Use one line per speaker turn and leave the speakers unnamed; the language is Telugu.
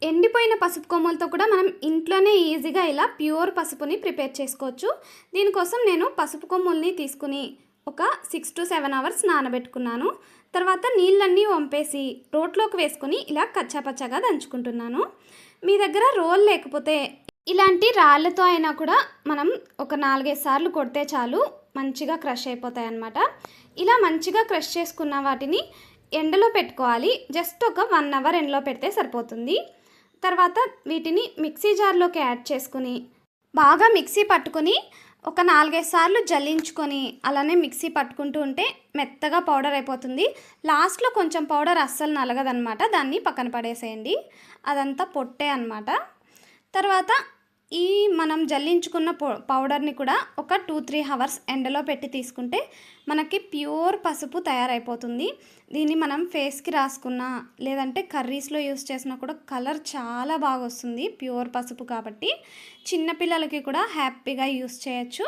ఎండిపోయిన పసుపు కొమ్మలతో కూడా మనం ఇంట్లోనే ఈజీగా ఇలా ప్యూర్ పసుపుని ప్రిపేర్ చేసుకోవచ్చు. దీనికోసం నేను పసుపు కొమ్ముల్ని తీసుకుని ఒక 6 to 7 అవర్స్ నానబెట్టుకున్నాను. తర్వాత నీళ్ళన్నీ వంపేసి రోట్లోకి వేసుకొని ఇలా కచ్చాపచ్చాగా దంచుకుంటున్నాను. మీ దగ్గర రోల్ లేకపోతే ఇలాంటి రాళ్ళతో అయినా కూడా మనం ఒక 4-5 సార్లు కొడితే చాలు, మంచిగా క్రష్ అయిపోతాయి అన్నమాట. ఇలా మంచిగా క్రష్ చేసుకున్న వాటిని ఎండలో పెట్టుకోవాలి. జస్ట్ ఒక 1 అవర్ ఎండలో పెడితే సరిపోతుంది. తర్వాత వీటిని మిక్సీ జార్లోకి యాడ్ చేసుకుని బాగా మిక్సీ పట్టుకొని ఒక 4-5 సార్లు జల్లించుకొని అలానే మిక్సీ పట్టుకుంటూ ఉంటే మెత్తగా పౌడర్ అయిపోతుంది. లాస్ట్లో కొంచెం పౌడర్ అస్సలు నలగదనమాట, దాన్ని పక్కన పడేసేయండి. అదంతా పొట్టే అనమాట. తర్వాత ఈ మనం జల్లించుకున్న పౌడర్ని కూడా ఒక 2-3 అవర్స్ ఎండలో పెట్టి తీసుకుంటే మనకి ప్యూర్ పసుపు తయారైపోతుంది. దీన్ని మనం ఫేస్కి రాసుకున్నా లేదంటే కర్రీస్లో యూస్ చేసినా కూడా కలర్ చాలా బాగా వస్తుంది, ప్యూర్ పసుపు కాబట్టి చిన్నపిల్లలకి కూడా హ్యాపీగా యూస్ చేయొచ్చు.